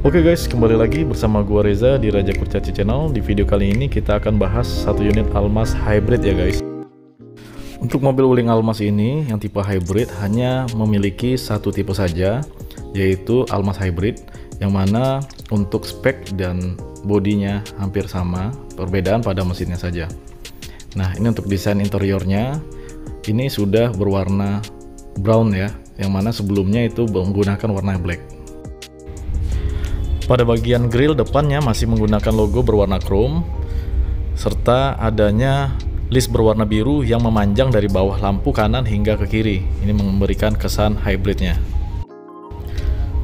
Oke guys, kembali lagi bersama gua Reza di Raja Kurcaci Channel. Di video kali ini kita akan bahas satu unit Almas Hybrid ya guys. Untuk mobil Wuling Almas ini yang tipe hybrid hanya memiliki satu tipe saja, yaitu Almas Hybrid, yang mana untuk spek dan bodinya hampir sama, perbedaan pada mesinnya saja. Nah, ini untuk desain interiornya, ini sudah berwarna brown ya, yang mana sebelumnya itu menggunakan warna black. Pada bagian grill depannya masih menggunakan logo berwarna chrome, serta adanya list berwarna biru yang memanjang dari bawah lampu kanan hingga ke kiri. Ini memberikan kesan hybridnya.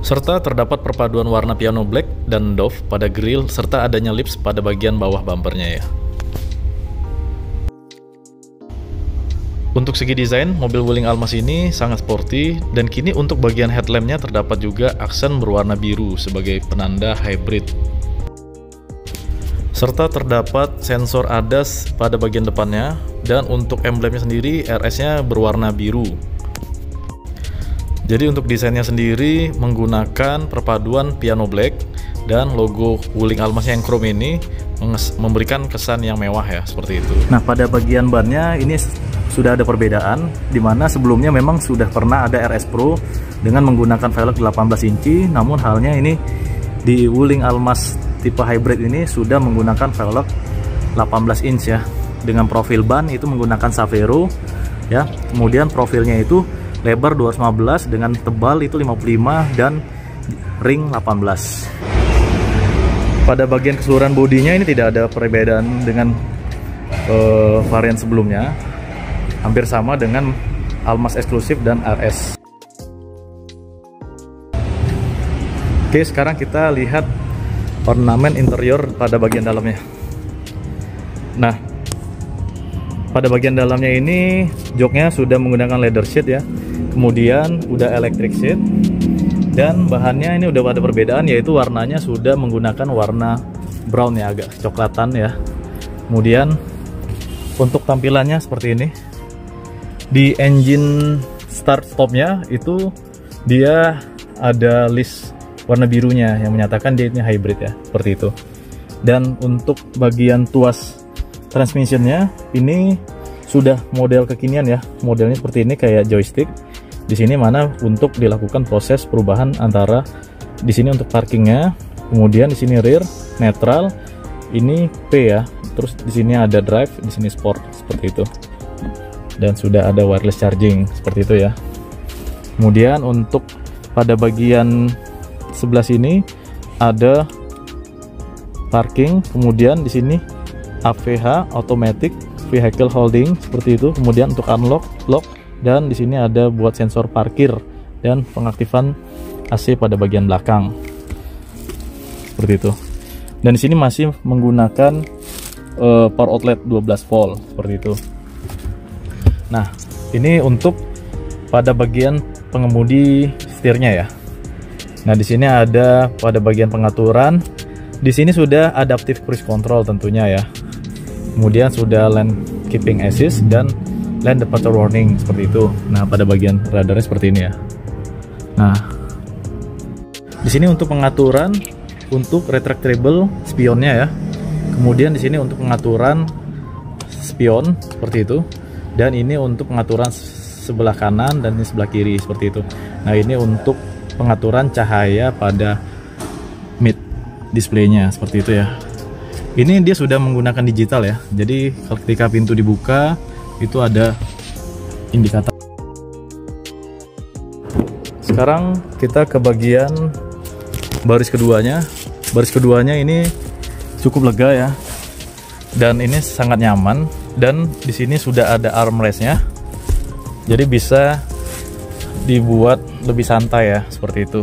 Serta terdapat perpaduan warna piano black dan doff pada grill, serta adanya lips pada bagian bawah bumpernya ya. Untuk segi desain, mobil Wuling Almas ini sangat sporty, dan kini untuk bagian headlampnya terdapat juga aksen berwarna biru sebagai penanda hybrid. Serta terdapat sensor ADAS pada bagian depannya, dan untuk emblemnya sendiri RS-nya berwarna biru. Jadi untuk desainnya sendiri menggunakan perpaduan piano black dan logo Wuling Almas yang chrome ini memberikan kesan yang mewah ya, seperti itu. Nah, pada bagian bannya ini sudah ada perbedaan, dimana sebelumnya memang sudah pernah ada RS Pro dengan menggunakan velg 18 inci, namun halnya ini di Wuling Almas tipe hybrid ini sudah menggunakan velg 18 inch ya, dengan profil ban itu menggunakan Savero ya, kemudian profilnya itu lebar 215 dengan tebal itu 55 dan ring 18. Pada bagian keseluruhan bodinya ini tidak ada perbedaan dengan varian sebelumnya, hampir sama dengan Almas Exclusive dan RS. Oke, sekarang kita lihat ornamen interior pada bagian dalamnya. Nah, pada bagian dalamnya ini joknya sudah menggunakan leather seat ya, kemudian udah electric seat, dan bahannya ini udah ada perbedaan, yaitu warnanya sudah menggunakan warna brown ya, agak coklatan ya. Kemudian untuk tampilannya seperti ini. Di engine start stopnya itu dia ada list warna birunya yang menyatakan dia ini hybrid ya, seperti itu. Dan untuk bagian tuas transmissionnya ini sudah model kekinian ya, modelnya seperti ini kayak joystick. Di sini mana untuk dilakukan proses perubahan antara di sini untuk parkingnya, kemudian di sini rear, neutral, ini P ya. Terus di sini ada drive, di sini sport, seperti itu. Dan sudah ada wireless charging seperti itu ya. Kemudian untuk pada bagian sebelah sini ada parking, kemudian di sini AVH automatic vehicle holding seperti itu, kemudian untuk unlock, lock, dan di sini ada buat sensor parkir dan pengaktifan AC pada bagian belakang seperti itu. Dan di sini masih menggunakan power outlet 12 volt seperti itu. Nah, ini untuk pada bagian pengemudi setirnya ya. Nah, di sini ada pada bagian pengaturan. Di sini sudah adaptive cruise control tentunya ya. Kemudian sudah lane keeping assist dan lane departure warning seperti itu. Nah, pada bagian radarnya seperti ini ya. Nah, di sini untuk pengaturan untuk retractable spionnya ya. Kemudian di sini untuk pengaturan spion seperti itu. Dan ini untuk pengaturan sebelah kanan dan ini sebelah kiri seperti itu. Nah, ini untuk pengaturan cahaya pada mid displaynya seperti itu ya. Ini dia sudah menggunakan digital ya. Jadi ketika pintu dibuka itu ada indikator. Sekarang kita ke bagian baris keduanya. Baris keduanya ini cukup lega ya. Dan ini sangat nyaman. Dan di sini sudah ada armrestnya, jadi bisa dibuat lebih santai ya, seperti itu.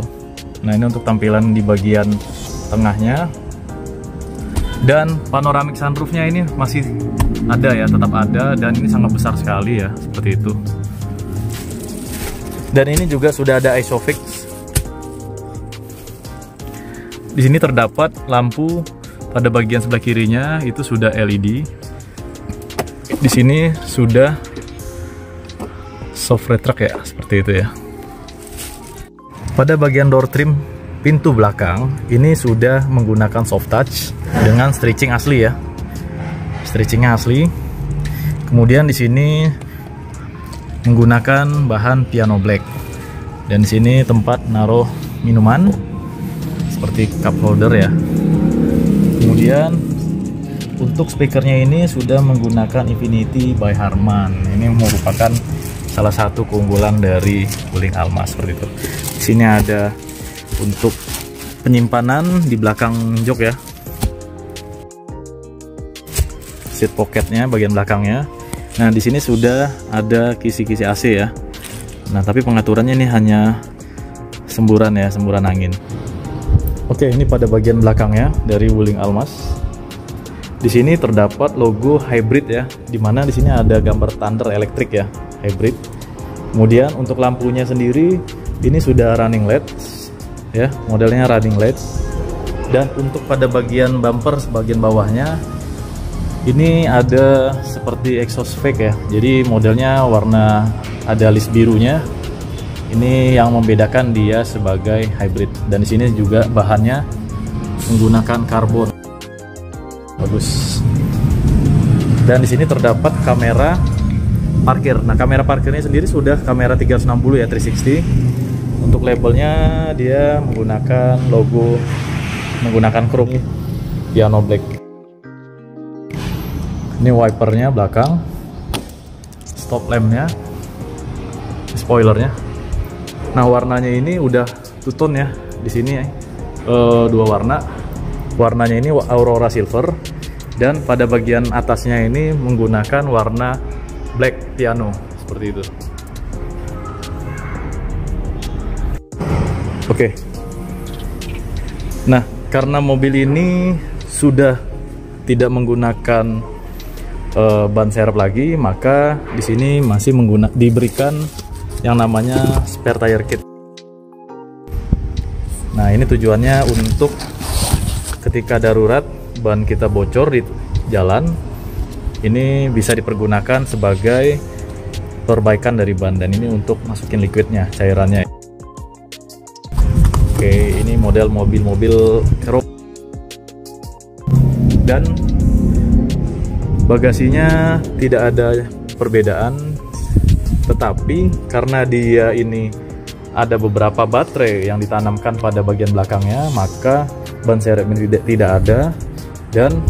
Nah, ini untuk tampilan di bagian tengahnya. Dan panoramic sunroofnya ini masih ada ya, tetap ada, dan ini sangat besar sekali ya, seperti itu. Dan ini juga sudah ada ISOFIX. Di sini terdapat lampu pada bagian sebelah kirinya itu sudah LED. Di sini sudah soft retract ya, seperti itu ya. Pada bagian door trim pintu belakang ini sudah menggunakan soft touch dengan stitching asli ya. Stitchingnya asli. Kemudian di sini menggunakan bahan piano black. Dan di sini tempat naruh minuman seperti cup holder ya. Kemudian untuk speakernya ini sudah menggunakan Infinity by Harman. Ini merupakan salah satu keunggulan dari Wuling Almas seperti itu. Di sini ada untuk penyimpanan di belakang jok ya. Seat pocketnya bagian belakangnya. Nah, di sini sudah ada kisi-kisi AC ya. Nah, tapi pengaturannya ini hanya semburan ya, semburan angin. Oke, ini pada bagian belakangnya dari Wuling Almas. Di sini terdapat logo hybrid ya, dimana di sini ada gambar Thunder elektrik ya, hybrid. Kemudian untuk lampunya sendiri ini sudah running LED ya, modelnya running LED. Dan untuk pada bagian bumper bagian bawahnya ini ada seperti exhaust fake ya, jadi modelnya warna ada list birunya. Ini yang membedakan dia sebagai hybrid. Dan di sini juga bahannya menggunakan karbon. Bagus. Dan di sini terdapat kamera parkir. Nah, kamera parkirnya sendiri sudah kamera 360 ya, 360. Untuk labelnya dia menggunakan logo, menggunakan chrome piano black. Ini wipernya belakang, stop lampnya, spoilernya. Nah, warnanya ini udah two tone ya. Di sini dua warna. Warnanya ini Aurora Silver, dan pada bagian atasnya ini menggunakan warna black piano seperti itu. Oke. Nah, karena mobil ini sudah tidak menggunakan ban serep lagi, maka di sini masih diberikan yang namanya spare tire kit. Nah, ini tujuannya untuk ketika darurat ban kita bocor di jalan, ini bisa dipergunakan sebagai perbaikan dari ban. Dan ini untuk masukin liquidnya, cairannya. Oke, ini model mobil-mobil Eropa. Dan bagasinya tidak ada perbedaan, tetapi karena dia ini ada beberapa baterai yang ditanamkan pada bagian belakangnya, maka ban serep ini tidak ada. Dan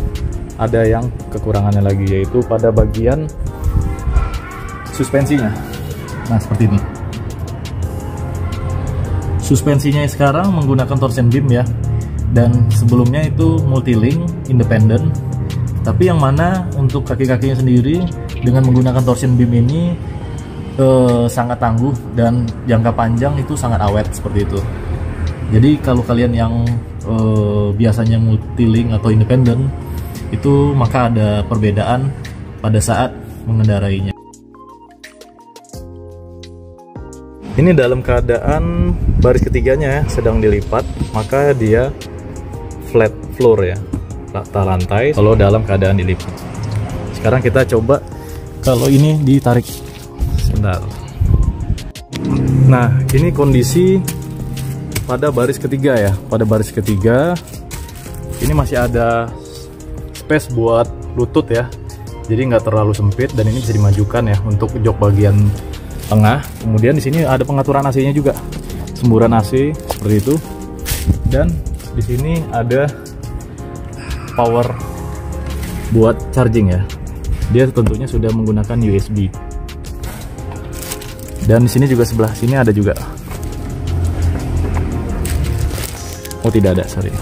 ada yang kekurangannya lagi, yaitu pada bagian suspensinya. Nah, seperti ini. Suspensinya sekarang menggunakan torsion beam ya, dan sebelumnya itu multi-link independent. Tapi yang mana untuk kaki-kakinya sendiri dengan menggunakan torsion beam ini sangat tangguh dan jangka panjang itu sangat awet seperti itu. Jadi kalau kalian yang biasanya multi-link atau independent itu, maka ada perbedaan pada saat mengendarainya. Ini dalam keadaan baris ketiganya sedang dilipat, maka dia flat floor ya, rata lantai kalau dalam keadaan dilipat. Sekarang kita coba kalau ini ditarik. Sebentar. Nah, ini kondisi pada baris ketiga ya. Pada baris ketiga ini masih ada space buat lutut ya, jadi nggak terlalu sempit, dan ini bisa dimajukan ya untuk jok bagian tengah. Kemudian di sini ada pengaturan AC-nya juga, semburan AC seperti itu. Dan di sini ada power buat charging ya. Dia tentunya sudah menggunakan USB. Dan di sini juga sebelah sini ada juga. Oh, tidak ada, sorry.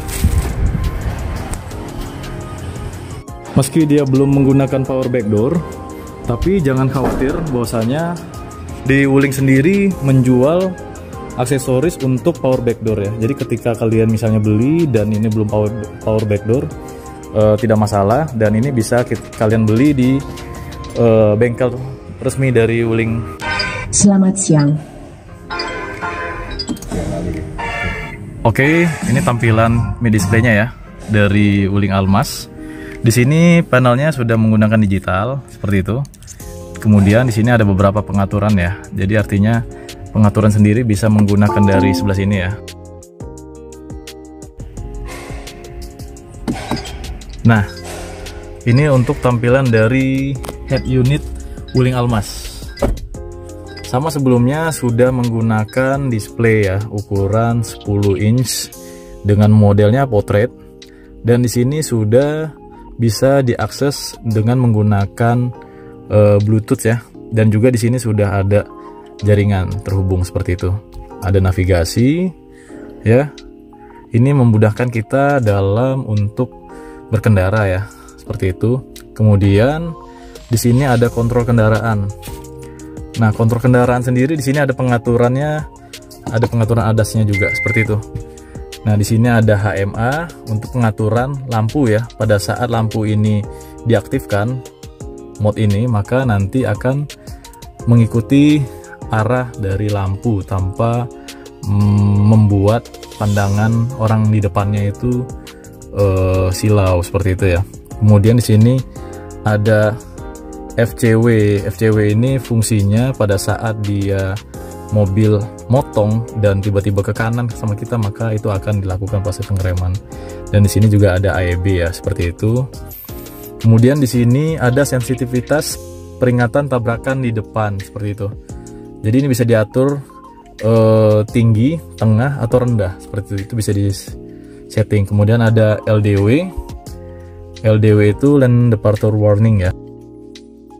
Meski dia belum menggunakan power backdoor, tapi jangan khawatir bahwasanya di Wuling sendiri menjual aksesoris untuk power backdoor ya. Jadi ketika kalian misalnya beli dan ini belum power backdoor, tidak masalah, dan ini bisa kalian beli di bengkel resmi dari Wuling. Selamat siang. Oke, ini tampilan mid display-nya ya dari Wuling Almas. Di sini panelnya sudah menggunakan digital seperti itu. Kemudian di sini ada beberapa pengaturan ya. Jadi artinya pengaturan sendiri bisa menggunakan dari sebelah sini ya. Nah, ini untuk tampilan dari head unit Wuling Almas. Sama sebelumnya sudah menggunakan display ya, ukuran 10 inch dengan modelnya portrait, dan di sini sudah bisa diakses dengan menggunakan Bluetooth ya, dan juga di sini sudah ada jaringan terhubung seperti itu. Ada navigasi ya. Ini memudahkan kita dalam untuk berkendara ya, seperti itu. Kemudian di sini ada kontrol kendaraan. Nah, kontrol kendaraan sendiri di sini ada pengaturannya, ada pengaturan ADAS-nya juga seperti itu. Nah, di sini ada HMA untuk pengaturan lampu ya. Pada saat lampu ini diaktifkan, mode ini, maka nanti akan mengikuti arah dari lampu tanpa membuat pandangan orang di depannya itu silau seperti itu ya. Kemudian di sini ada FCW. FCW ini fungsinya pada saat dia mobil motong dan tiba-tiba ke kanan sama kita, maka itu akan dilakukan proses pengereman. Dan di sini juga ada AEB ya, seperti itu. Kemudian di sini ada sensitivitas peringatan tabrakan di depan seperti itu. Jadi ini bisa diatur tinggi, tengah atau rendah seperti itu, bisa di setting. Kemudian ada LDW. LDW itu Lane Departure Warning ya.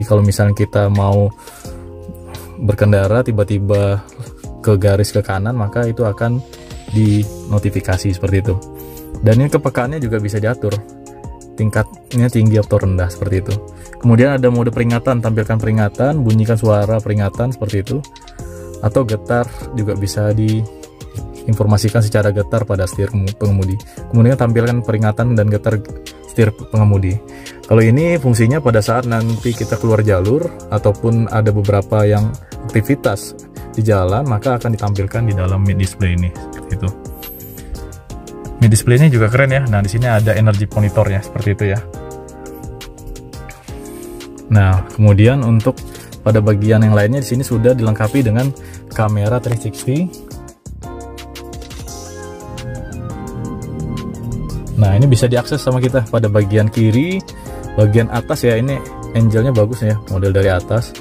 Kalau misalnya kita mau berkendara tiba-tiba ke garis ke kanan, maka itu akan dinotifikasi seperti itu. Dan ini kepekaannya juga bisa diatur, tingkatnya tinggi atau rendah seperti itu. Kemudian ada mode peringatan, tampilkan peringatan, bunyikan suara peringatan seperti itu. Atau getar juga bisa diinformasikan secara getar pada setir pengemudi. Kemudian tampilkan peringatan dan getar setir pengemudi. Kalau ini fungsinya pada saat nanti kita keluar jalur ataupun ada beberapa yang aktivitas di jalan, maka akan ditampilkan di dalam mid display ini seperti itu. Mid display-nya juga keren ya. Nah, di sini ada energy monitornya seperti itu ya. Nah, kemudian untuk pada bagian yang lainnya di sini sudah dilengkapi dengan kamera 360. Nah, ini bisa diakses sama kita pada bagian kiri, bagian atas ya. Ini angle-nya bagus ya, model dari atas.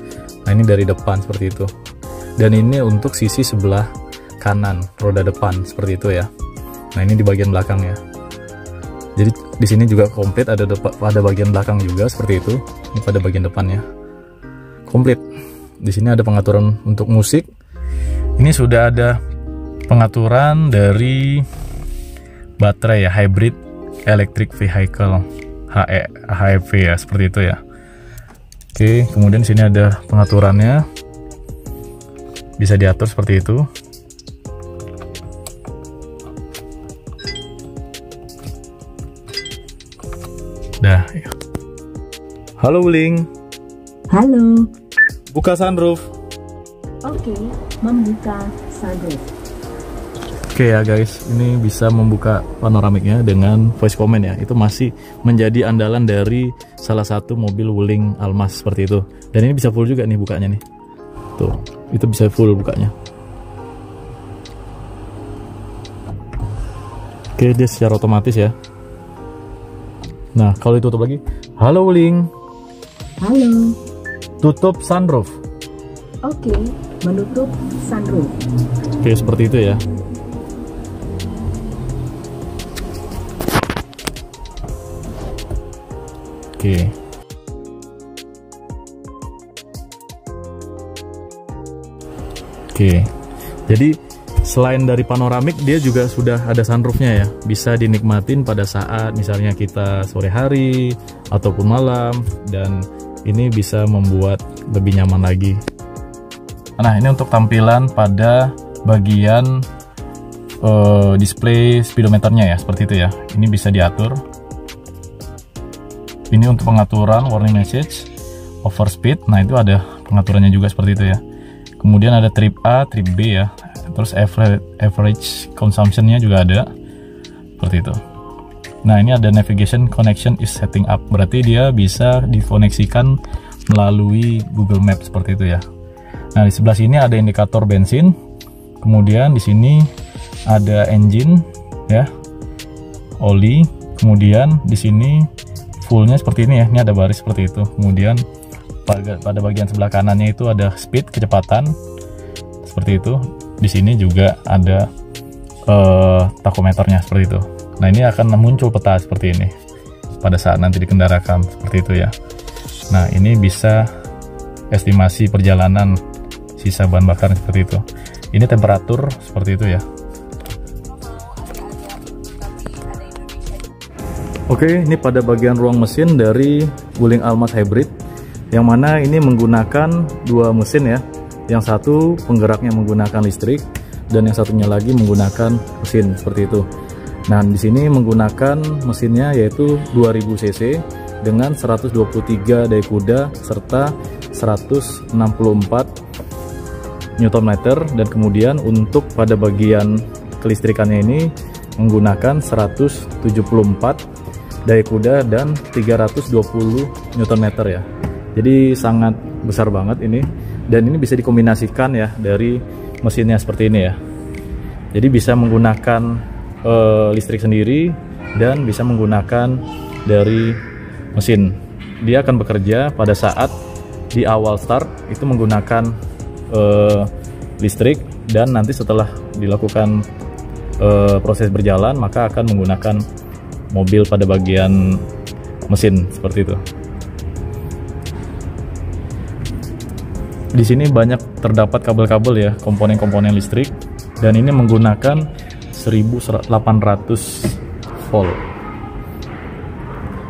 Nah, ini dari depan seperti itu. Dan ini untuk sisi sebelah kanan, roda depan seperti itu ya. Nah, ini di bagian belakang ya. Jadi di sini juga komplit, ada pada bagian belakang juga seperti itu. Ini pada bagian depannya komplit. Di sini ada pengaturan untuk musik. Ini sudah ada pengaturan dari baterai ya, hybrid electric vehicle, HEV ya, seperti itu ya. Oke, kemudian sini ada pengaturannya, bisa diatur seperti itu. Dah. Halo Wuling. Halo. Buka sunroof. Oke, membuka sunroof. Oke ya guys, ini bisa membuka panoramiknya dengan voice command ya. Itu masih menjadi andalan dari salah satu mobil Wuling Almas seperti itu. Dan ini bisa full juga nih bukanya nih. Tuh, itu bisa full bukanya. Oke, dia secara otomatis ya. Nah, kalau ditutup lagi, halo Wuling. Halo. Tutup sunroof. Oke, menutup sunroof. Oke, seperti itu ya. Oke. Oke. Jadi selain dari panoramik, dia juga sudah ada sunroofnya ya. Bisa dinikmatin pada saat misalnya kita sore hari ataupun malam, dan ini bisa membuat lebih nyaman lagi. Nah, ini untuk tampilan pada bagian display speedometernya ya, seperti itu ya. Ini bisa diatur. Ini untuk pengaturan warning message, overspeed. Nah, itu ada pengaturannya juga seperti itu ya. Kemudian ada trip A, trip B ya. Terus average consumption-nya juga ada seperti itu. Nah, ini ada navigation connection is setting up, berarti dia bisa dikoneksikan melalui Google Maps seperti itu ya. Nah, di sebelah sini ada indikator bensin. Kemudian di sini ada engine ya, oli. Kemudian di sini fullnya seperti ini ya. Ini ada baris seperti itu. Kemudian pada bagian sebelah kanannya itu ada speed, kecepatan seperti itu. Di sini juga ada tachometernya seperti itu. Nah, ini akan muncul peta seperti ini pada saat nanti dikendarakan seperti itu ya. Nah, ini bisa estimasi perjalanan sisa bahan bakar seperti itu. Ini temperatur seperti itu ya. Oke, ini pada bagian ruang mesin dari Wuling Almaz Hybrid, yang mana ini menggunakan dua mesin ya. Yang satu penggeraknya menggunakan listrik dan yang satunya lagi menggunakan mesin seperti itu. Nah, di sini menggunakan mesinnya yaitu 2000 cc dengan 123 daya kuda serta 164 Nm, dan kemudian untuk pada bagian kelistrikannya ini menggunakan 174 daya kuda dan 320 Nm ya. Jadi sangat besar banget ini, dan ini bisa dikombinasikan ya dari mesinnya seperti ini ya. Jadi bisa menggunakan listrik sendiri dan bisa menggunakan dari mesin. Dia akan bekerja pada saat di awal start itu menggunakan listrik, dan nanti setelah dilakukan proses berjalan maka akan menggunakan mobil pada bagian mesin seperti itu. Di sini banyak terdapat kabel-kabel ya, komponen-komponen listrik, dan ini menggunakan 1800 volt.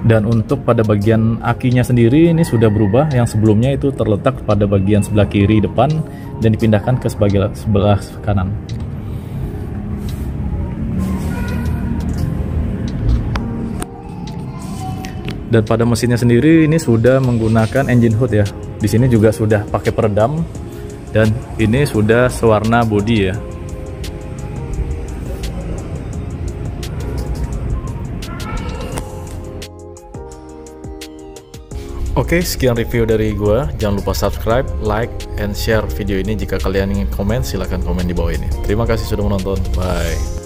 Dan untuk pada bagian akinya sendiri ini sudah berubah, yang sebelumnya itu terletak pada bagian sebelah kiri depan dan dipindahkan ke sebelah kanan. Dan pada mesinnya sendiri ini sudah menggunakan engine hood ya. Di sini juga sudah pakai peredam, dan ini sudah sewarna bodi ya. Oke, sekian review dari gua. Jangan lupa subscribe, like, and share video ini. Jika kalian ingin komen, silahkan komen di bawah ini. Terima kasih sudah menonton. Bye.